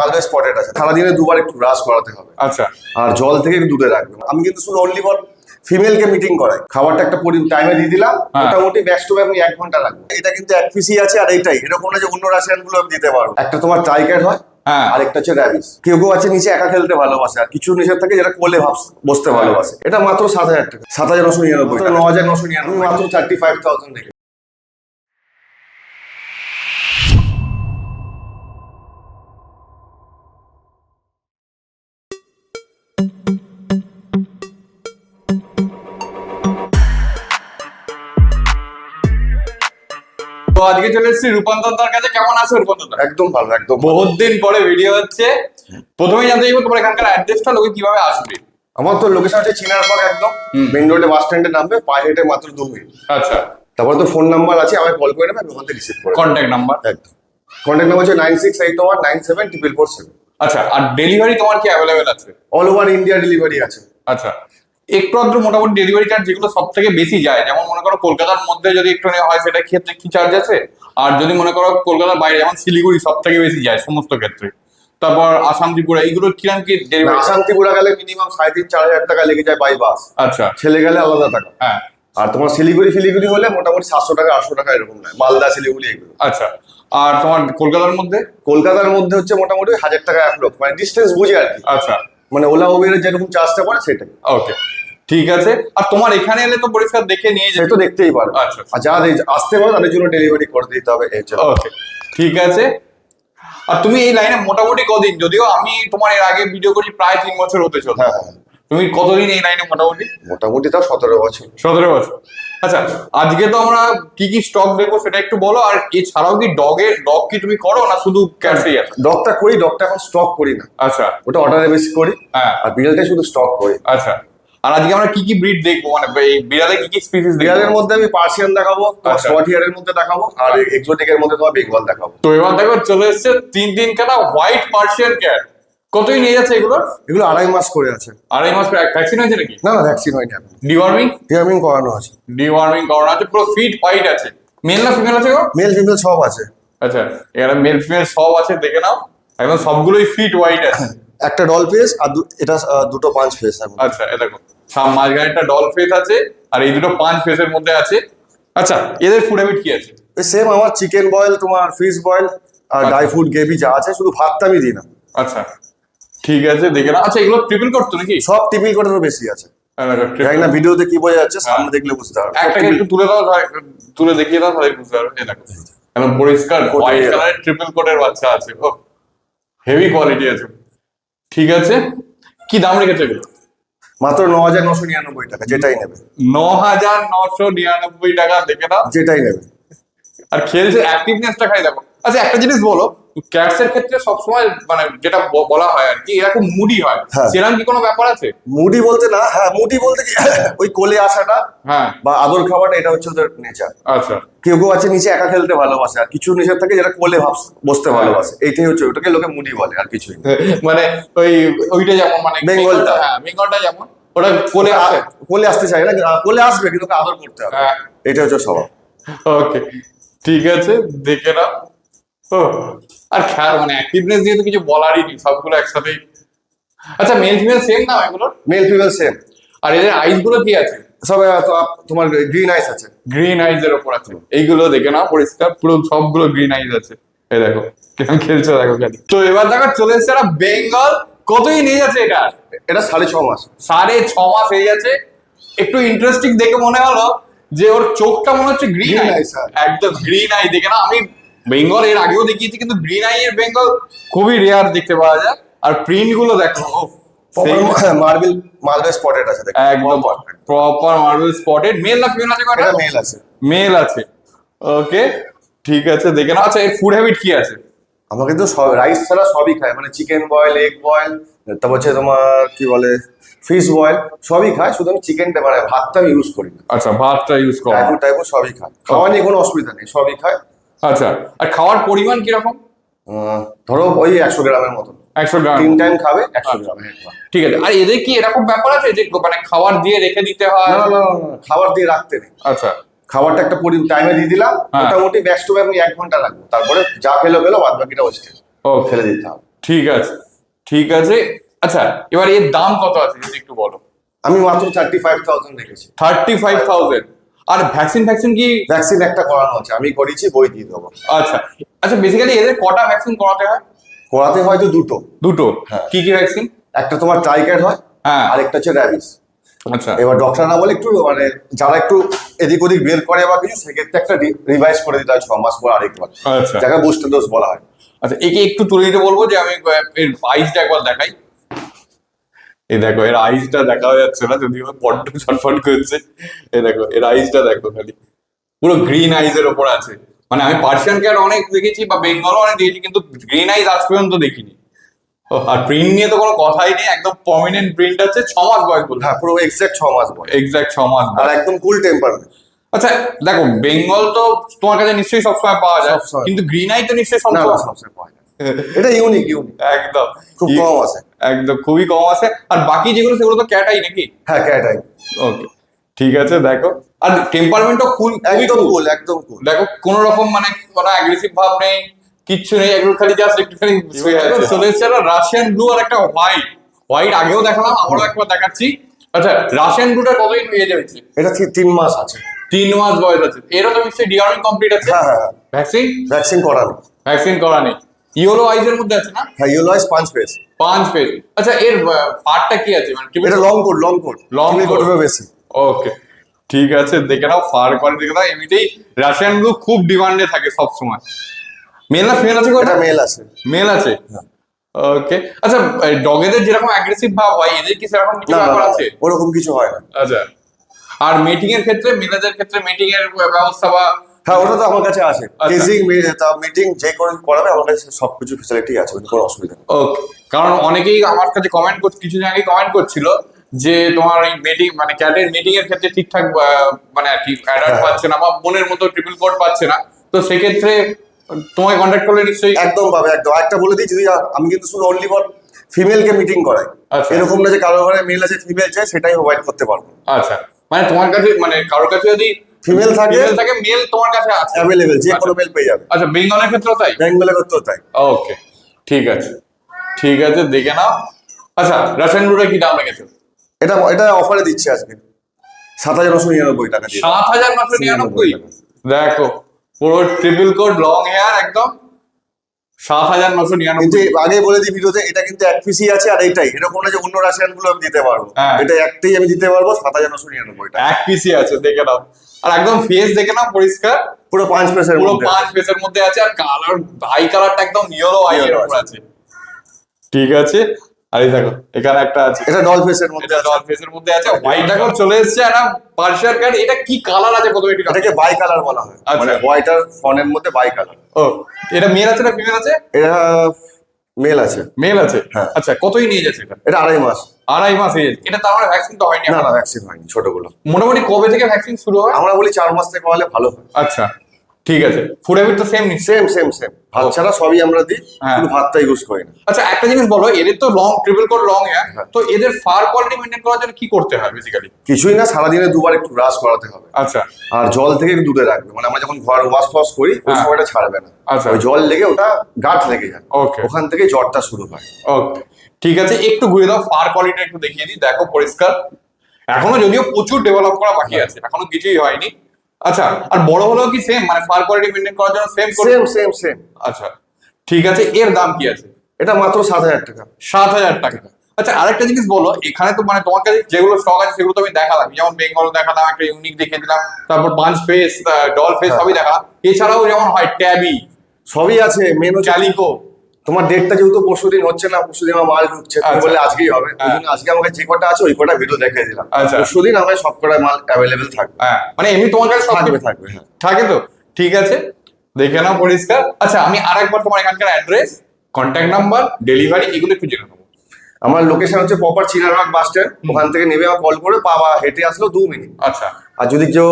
Malda spotted আছে, সারাদিনে দুবার একটু ব্রাশ করাতে হবে। আচ্ছা, আর জল থেকে একটু দূরে রাখবে। আমি কিন্তু শুধু অনলি ফর ফিমেলকে মিটিং করাই। খাবারটা একটা টাইমে দিয়ে দিলাম, মোটামুটি ম্যাক্স টু আপনি 1 ঘন্টা লাগবে। এটা কিন্তু এক পিসি আছে, আর এইটাই এরকম না যে অন্য রাশিয়ান গুলো আমি দিতে পারবো। একটা তোমার টাইগার হয়, আরেকটা হচ্ছে র্যাবিস। কেউ কেউ আছে নিচে একা খেলতে ভালোবাসে, আর কিছু নিচে থাকে যারা কোলে বসতে ভালোবাসে। এটা মাত্র 7,000 টাকা, 7,999, 9,999, মাত্র 35,000 দেখে। তো আজকে চলে এসেছি রূপন্তরদার কাছে। কেমন আছো রূপন্তরদা? একদম ভালো, একদম বহুত দিন পরে ভিডিও হচ্ছে। প্রথমেই জানতে চাইবো তোমার এখানকার অ্যাড্রেসটা, লোকে কিভাবে আসবে? আমার তো লোকেশন হচ্ছে চিনার পার্ক, একদম মেইন রোডে বাস স্ট্যান্ডে নামবে, পায়ে হেঁটে মাত্র 2 মিনিট। আচ্ছা, তারপর তো ফোন নাম্বার আছে, আমায় কল করে নেবে, আমি ওখান থেকে রিসিভ করে। Contact number? একদম। কন্ট্যাক্ট নাম্বার হচ্ছে 9681974447। আচ্ছা, আর ডেলিভারি তোমার কি অ্যাভেলেবেল আছে? অল ওভার ইন্ডিয়া ডেলিভারি আছে। আচ্ছা, একটু আধটু মোটামুটি ডেলিভারি চার্জ যেগুলো সব থেকে বেশি যায়, যেমন মনে করো কলকাতার মধ্যে যদি একটু হয় সেটা ক্ষেত্রে কি চার্জ আছে? আর যদি মনে করো কলকাতার বাইরে যেমন শিলিগুড়ি সব থেকে বেশি যায় সমস্ত ক্ষেত্রে, তারপর আসাম ত্রিপুরা, এইগুলো কিরকম কি ডেলিভারি? আসাম ত্রিপুরা গেলে মিনিমাম 3,500-4,000 টাকা লেগে যায় বাই বাস। আচ্ছা, ছেলে গেলে আলাদা টাকা। হ্যাঁ। আর তোমার শিলিগুড়ি হলে মোটামুটি 700 টাকা 800 টাকা এরকম নয়, মালদা শিলিগুড়ি এগুলো। আচ্ছা, আর তোমার কলকাতার মধ্যে? কলকাতার মধ্যে হচ্ছে মোটামুটি 1,000 টাকা 1 লোক, মানে ডিস্টেন্স বুঝে আর কি। আচ্ছা, মানে ওলা উবেরের যেরকম চার্জটা পড়ে সেটাই। ওকে, ঠিক আছে। আর তোমার এখানে এলে তো পরিষ্কার দেখে নিয়ে সে তো দেখতেই পারো। আচ্ছা, আর যারা আসতে পারো তাদের জন্য ডেলিভারি করে দিতে হবে। ওকে, ঠিক আছে। আর তুমি এই লাইনে মোটামুটি কদিন? যদিও আমি তোমার এর আগে ভিডিও করি প্রায় 3 বছর হতে চলে। হ্যাঁ, তুমি কতদিন এই লাইনে মোটামুটি? মোটামুটি তাও 17 বছর। 17 বছর। আচ্ছা, আজকে তো আমরা কি কি স্টক দেখবো সেটা একটু বলো। আর এছাড়াও কি ডগ কি তুমি করো না শুধু ক্যাটসই আছে? ডগটা করি, ডগটা এখন স্টক করি না। আচ্ছা, ওটা অর্ডারে বেশি করি। হ্যাঁ। আর বিড়ালটাই শুধু স্টক করি। আচ্ছা, আর আজকে আমরা কি কি ব্রিড দেখবো, মানে এই বিড়ালে কি কি স্পিসিস? বিড়ালের মধ্যে আমি পার্সিয়ান দেখাবো, শর্ট হেয়ারের মধ্যে দেখাবো, আর এক্সোটিকের মধ্যে তোমার বেঙ্গল দেখাবো। তো এবার দেখো চলে এসেছে 3 কাটা হোয়াইট পার্সিয়ান ক্যাট। কতই নিয়ে যাচ্ছে এগুলো? এগুলো 2.5 মাস করে আছে। 2.5 মাস ভ্যাকসিন হয়েছে নাকি? না, ভ্যাকসিন হয়নি এখন। ডিওয়ার্মিং করানো আছে। ডিওয়ার্মিং করানো আছে, পুরো ফিট হোয়াইট আছে। মেল না ফিমেল আছে গো? মেল ফিমেল সব আছে। আচ্ছা, এখানে মেল ফিমেল সব আছে, দেখে নাও। একদম সবগুলোই ফিট হোয়াইট আছে। একটা ডল ফেস আর এটা দুটো পাঁচ ফেস। আচ্ছা, এ দেখো মাঝখানে একটা ডল ফেস আছে, আর এই দুটো 5 ফেসের মধ্যে আছে। আচ্ছা, এদের ফুড হ্যাবিট কি আছে? সেম আমার চিকেন বয়েল, তোমার ফিশ বয়েল আর ড্রাই ফ্রুট গ্রেভি যা আছে, শুধু ভাতটা আমি দিই না। আচ্ছা, ঠিক আছে, দেখে নাও। আচ্ছা, এগুলো ট্রিপল করতো নাকি? সব ট্রিপল কোটেরও বেশি আছে। জানি না ভিডিওতে কি বোঝা যাচ্ছে, সামনে দেখলে বুঝতে পারবে। একটাকে একটু তুলে দাও, তুলে দেখিয়ে দাও, তাহলে বুঝতে পারবে। এই দেখো একদম পরিষ্কার হোয়াইট কালারের ট্রিপল কোটের বাচ্চা আছে। ও, হেভি কোয়ালিটি আছে। ঠিক আছে, কি দাম রেখেছে এগুলো? মাত্র 9,999 টাকা, যেটাই নেবে। 9,999 টাকা, দেখে নাও, যেটাই নেবে। আর খেলছে, অ্যাক্টিভনেসটা খাই দেখো। আচ্ছা, একটা জিনিস বলো, ক্যাটস এর ক্ষেত্রে সবসময় মানে যেটা বলা হয় আর কি, এরা খুব মুডি হয়, সেরকম কি কোনো ব্যাপার আছে? মুডি বলতে না, হ্যাঁ মুডি বলতে কি ওই কোলে আসাটা, হ্যাঁ, বা আদর খাওয়াটা, এটা হচ্ছে ওদের নেচার। আচ্ছা, কেউ কেউ আছে নিচে একা খেলতে ভালোবাসে, আর কিছু নিচে থাকে যারা কোলে বসতে ভালোবাসে। এইটাই হচ্ছে, ওটাকে লোকে মুডি বলে, আর কিছুই না। মানে ওইটা যেমন, মানে বেঙ্গলটা, হ্যাঁ বেঙ্গলটা যেমন, ওটা কোলে আসতে চায় না, কোলে আসবে কিন্তু আদর করতে হবে। এটা হচ্ছে স্বভাব। ওকে, ঠিক আছে, দেখে নাও। ও, আর মানে অ্যাক্টিভনেস দিয়ে তো কিছু বলারই নেই, সবগুলো একসাথেই। আচ্ছা, মেল ফিমেল সেম না এগুলো? Male female same. আর এদের আইস গুলো কি আছে? সব তোমার গ্রিন আইস আছে। গ্রিন আইস এর উপর আছে। এইগুলো দেখে নাও, পরিষ্কার পুরো সবগুলো গ্রিন আইস আছে। এই দেখো কেমন খেলছে, দেখো কেন। তো এবার দেখো চলে এসছে একটা বেঙ্গল। কতই নিয়ে যাচ্ছে এটা? এটা 6.5 মাস। 6.5 মাস হয়ে যাচ্ছে। একটু ইন্টারেস্টিং দেখে মনে হলো যে ওর চোখটা মনে হচ্ছে গ্রিন আই, একদম গ্রিন আই। দেখে না, আমি বেঙ্গল এর আগেও দেখিয়েছি, কিন্তু গ্রিন আই এর বেঙ্গল খুবই রেয়ার দেখতে পাওয়া যায়। আর প্রিন্ট গুলো দেখো, মালদা স্পটেড আছে, একদম প্রপার মার্বেল স্পটেড। মেল না ফিমেল আছে? এটা মেল আছে। মেল আছে, ওকে, ঠিক আছে, দেখে না। আচ্ছা, এর ফুড হ্যাবিট কি আছে? আমরা কিন্তু রাইস ছাড়া সবই খাই, মানে চিকেন বয়েল, এগ বয়েল, তারপর হচ্ছে তোমার কি বলে ফিশ বয়েল, সবই খাই। শুধু আমি চিকেনটা, মানে ভাতটা আমি ইউজ করি না। আচ্ছা, ভাতটা ইউজ করো? টাইপও সবই খাই, খাওয়া নিয়ে কোনো অসুবিধা নেই, সবই খাই। আচ্ছা, আর খাওয়ার পরিমাণ কিরকম? ধরো ওই 100 গ্রামের মতো। 100 গ্রাম? 3 টাইম খাবে 100 গ্রাম। ঠিক আছে। আর এদের কি এরকম ব্যাপার আছে যে মানে খাবার দিয়ে রেখে দিতে হয়? না, খাবার দিয়ে রাখতে নেই। আচ্ছা, খাবারটা একটা টাইমে দিয়ে দিলাম, মোটামুটি ম্যাক্স টু আপনি 1 ঘন্টা রাখবো। তারপরে যা পেলো বাদ বাকিটা ওয়েস্টেজ, ফেলে দিতে হবে। ঠিক আছে, ঠিক আছে। আচ্ছা, এবার এর দাম কত আছে যদি একটু বলো। আমি মাত্র 35,000 রেখেছি। 35,000। আর ভ্যাকসিন ভ্যাকসিন কি? ভ্যাকসিন একটা করানো আছে, আমি করিয়েছি, বই দিয়ে দেবো। আচ্ছা আচ্ছা, বেসিক্যালি এদের কটা ভ্যাকসিন করাতে হয়? করাতে হয়তো দুটো। দুটো? হ্যাঁ। কি কি ভ্যাকসিন? একটা তোমার ট্রাইক্যাট হয়, হ্যাঁ। আর একটা হচ্ছে র্যাবিস। আচ্ছা এবার ডক্টররা বলে একটু মানে যারা একটু এদিক ওদিক বের করে বা কিছু, সেক্ষেত্রে একটা রিভাইজ করে দিতে হয় 6 মাস পর আরেকবার, আচ্ছা যাকে বুস্টার ডোজ বলা হয়। আচ্ছা, একে একটু তুলে দিতে বলবো যে আমি এর আইসটা একবার দেখাই। এই দেখো, এর আইসটা দেখা যাচ্ছে না যদিও বড্ড ছটফট করছে। এই দেখো, এর আইসটা দেখো, খালি পুরো গ্রিন আইস এর ওপর আছে। মানে আমি পার্সিয়ান ক্যাট অনেক দেখেছি বা বেঙ্গলও অনেক দেখেছি, কিন্তু গ্রিন আইস আজ পর্যন্ত দেখিনি। ও, আর প্রিন্ট নিয়ে তো কোনো কথাই নেই, একদম প্রমিনেন্ট প্রিন্ট আছে। 6 মাস বয়স বলতে? হ্যাঁ, পুরো এক্সাক্ট 6 মাস বয়স, এক্সাক্ট 6 মাস আর বয়স। একদম কুল টেম্পারমেন্ট। আচ্ছা দেখো, বেঙ্গল তো তোমার কাছে নিশ্চয়ই সবসময় পাওয়া যায়, সবসময়। কিন্তু গ্রিন আই তো নিশ্চয়ই না না, সবসময়। সবসময় পাওয়া যায়। এটা ইউনিক ইউনিক, একদম খুব কম আছে। একদম খুবই কম আছে। আর বাকি যেগুলো সেগুলো তো ক্যাট আই নাকি? হ্যাঁ, ক্যাট আই। ওকে, ঠিক আছে। দেখো, আর টেম্পারমেন্টও খুব একদম কুল, একদম কুল। দেখো, কোন রকম মানে কোনো অ্যাগ্রেসিভ ভাব নেই, কিচ্ছু নেই, একটু খালি জাস্ট একটুখানি শুয়ে আছে। চলে এসেছে একটা রাশিয়ান ব্লু আর একটা হোয়াইট। হোয়াইট আগেও দেখালাম, আবারও একবার দেখাচ্ছি। আচ্ছা, রাশিয়ান ব্লুটা কতদিন হয়ে যাচ্ছে? এটা 3 মাস আছে। 3 মাস বয়স আছে। এরও তো নিশ্চয়ই ডিআরএম কমপ্লিট আছে। হ্যাঁ হ্যাঁ, ভ্যাকসিন ভ্যাকসিন করানো। ভ্যাকসিন করা নেই। ইয়েলো আইজের মধ্যে আছে না? হ্যাঁ, ইয়েলো আইস 5 পেজ। 5 পেজ। আচ্ছা, এর ফারটা কি আছে? মানে এটা long coat, long coat, Long coat। কোটেরও বেশি। ওকে, ঠিক আছে। দেখে নাও ফার কোয়ালিটি, দেখে নাও। এমনিতেই রাশিয়ান ব্লু খুব ডিমান্ডে থাকে সব সময়। মেল না ফিমেল আছে? এটা মেল আছে। মেল আছে। হ্যাঁ। ওকে, আচ্ছা, ডগেদের যেরকম অ্যাগ্রেসিভ ভাব হয়, এদের কি সেরকম কিছু না না, ব্যাপার আছে? ওরকম কিছু হয় না। আচ্ছা, আর মিটিং এর ক্ষেত্রে, মেলাদের ক্ষেত্রে মিটিং এর ব্যবস্থা বা? হ্যাঁ, ওটা তো আমার কাছে আছে। আচ্ছা। কেজিং মিটিং যে করে করাবে, আমার কাছে সবকিছু ফ্যাসিলিটি আছে, কোনো অসুবিধা নেই। ওকে, কারণ অনেকেই আমার কাছে কমেন্ট করছে, কিছুদিন আগে কমেন্ট করছিল যে তোমার এই মিটিং মানে ক্যাটের মিটিং এর ক্ষেত্রে ঠিকঠাক মানে আর কি অ্যাডাল্ট হ্যাঁ। পাচ্ছে না বা মনের মতো ট্রিপল কোড পাচ্ছে না। তো সেক্ষেত্রে তোমায় কন্ট্যাক্ট করলে নিশ্চয়ই। একদম পাবে, একদম। একটা বলে দিই, যদি আমি কিন্তু শুধু অনলি ফর ফিমেলকে মিটিং করাই। আচ্ছা। এরকম না যে কারো ঘরে মেল আছে, ফিমেল চাই, সেটাই প্রোভাইড করতে পারবো। আচ্ছা, মানে তোমার কাছে মানে কারোর কাছে যদি ফিমেল থাকে, ফিমেল থাকে, মেল তোমার কাছে আছে অ্যাভেলেবেল, যে কোনো মেল পেয়ে যাবে। আচ্ছা, বেঙ্গলের ক্ষেত্রেও তাই? বেঙ্গলে করতেও তাই। ওকে, ঠিক আছে, ঠিক আছে, দেখে নাও। আচ্ছা, রাশিয়ান ব্লুটা কি দাম রেখেছো? এটা এটা অফারে দিচ্ছে আজকে 7,999 টাকা দিয়ে। 7,999। দেখো, পুরো ট্রিপল কোড লং হেয়ার একদম। কিন্তু 7,999। আগে বলে দিই ভিডিওতে, এটা কিন্তু এক পিসই আছে, আর এইটাই। এরকম না যে অন্য রাশিয়ান গুলো আমি দিতে পারবো, হ্যাঁ। এটা একটাই আমি দিতে পারবো 7,999 টাকা। এক পিসি আছে, দেখে নাও। আর একদম ফেস দেখে নাও, পরিষ্কার, পুরো 5 পেসের পুরো মধ্যে। 5 পেজের মধ্যে আছে। আর কালার, আই কালারটা একদম ইয়েলো আই এর উপর আছে। ঠিক আছে, আর এই দেখো এখানে একটা আছে, এটা ডল ফেসের মধ্যে এটা আছে। ডল ফেসের মধ্যে আছে। হোয়াইট দেখো চলে এসেছে একটা পার্সিয়ান ক্যাট। এটা কি কালার আছে প্রথমে একটু? এটাকে বাই কালার বলা হয়, আচ্ছা। মানে হোয়াইট আর ফনের মধ্যে বাই কালার। ও, এটা মেল আছে না ফিমেল আছে? এটা মেল আছে। মেল আছে। হ্যাঁ। আচ্ছা, কতই নিয়ে যাচ্ছে এটা? এটা 2.5 মাস। 2.5 মাস হয়ে যাচ্ছে। এটা তার মানে ভ্যাকসিন তো হয়নি না এখনো? না, ভ্যাকসিন হয়নি, ছোটগুলো। মোটামুটি কবে থেকে ভ্যাকসিন শুরু হয়? আমরা বলি 4 মাস থেকে হলে ভালো হয়। আচ্ছা, ঠিক আছে। ফুড হ্যাবিট তো সেম নিশ্চয়ই? সেম সেম সেম, ভাত ছাড়া সবই আমরা দিই, হ্যাঁ। শুধু ভাতটা ইউজ করি না। আচ্ছা, একটা জিনিস বলো, এদের তো long triple code long hair, হ্যাঁ। তো এদের ফার কোয়ালিটি মেনটেন করার জন্য কি করতে হয় বেসিক্যালি? কিছুই না, সারাদিনে 2বার একটু ব্রাশ করাতে হবে, আচ্ছা আর জল থেকে একটু দূরে রাখবে। মানে আমরা যখন ঘর ওয়াশ ফোয়াশ করি, ওই হ্যাঁ। সময়টা ছাড়বে না। আচ্ছা। ওই জল লেগে ওটা গাঁঠ লেগে যায়, ওকে ওখান থেকে জ্বরটা শুরু হয়। ওকে, ঠিক আছে। একটু ঘুরে দাও, ফার কোয়ালিটি একটু দেখিয়ে দিই। দেখো, পরিষ্কার। এখনো যদিও প্রচুর ডেভেলপ করা বাকি আছে, এখনো কিছুই হয়নি। আচ্ছা, আর বড় হলেও কি সেম, মানে ফার কোয়ালিটি মেনটেন করার জন্য সেম? Same same same. আচ্ছা, ঠিক আছে। এর দাম কি আছে? এটা মাত্র 7,000 টাকা। 7,000 টাকা। আচ্ছা, আরেকটা জিনিস বলো, এখানে তো মানে তোমার কাছে যেগুলো স্টক আছে সেগুলো তো আমি দেখালাম, যেমন বেঙ্গল দেখালাম, একটা ইউনিক দেখিয়ে দিলাম, তারপর বাঞ্চ ফেস, ডল ফেস, সবই দেখালাম। এছাড়াও যেমন হয় ট্যাবি, সবই আছে। মেন হচ্ছে ক্যালিকো। তোমার ডেটটা যেহেতু পরশুদিন হচ্ছে না, পরশুদিন আমার মাল ঢুকছে, তুমি আচ্ছা। বললে আজকেই হবে, ওই হ্যাঁ। জন্য আজকে আমাকে যে কটা আছে ওই কটা ভিডিও দেখিয়ে দিলাম। আচ্ছা। পরশুদিন আমার সব কটা মাল অ্যাভেলেবেল থাকবে। হ্যাঁ, মানে এমনি তোমার কাছে সব থাকবে থাকবে, হ্যাঁ। থাকে তো? ঠিক আছে, দেখে নাও, পরিষ্কার। আচ্ছা, আমি আরেকবার তোমার এখানকার অ্যাড্রেস, কন্ট্যাক্ট নাম্বার, ডেলিভারি এগুলো একটু জেনে নেবো। আমার লোকেশন হচ্ছে প্রপার চিনারবাগ বাস স্ট্যান্ড, ওখান থেকে নেমে আমার কল করে পাবা, হেঁটে আসলেও 2 মিনিট। আচ্ছা আর যদি কেউ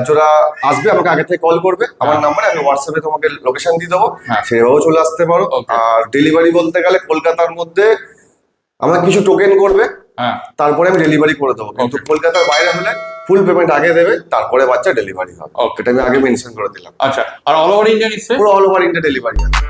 যারা আসবে আমাকে আগে থেকে কল করবে, আমার হ্যাঁ। নাম্বারে আমি হোয়াটসঅ্যাপে তোমাকে লোকেশন দিয়ে দেবো, হ্যাঁ। সেভাবেও চলে আসতে পারো। Okay. আর ডেলিভারি বলতে গেলে কলকাতার মধ্যে আমার কিছু টোকেন করবে, হ্যাঁ, তারপরে আমি ডেলিভারি করে দেবো। কিন্তু Okay. কলকাতার বাইরে হলে ফুল পেমেন্ট আগে দেবে, তারপরে বাচ্চা ডেলিভারি হবে। Okay. এটা আমি আগে মেনশন করে দিলাম। আচ্ছা। আর অল ওভার ইন্ডিয়া নিশ্চয়ই? পুরো অল ওভার ইন্ডিয়া ডেলিভারি আছে।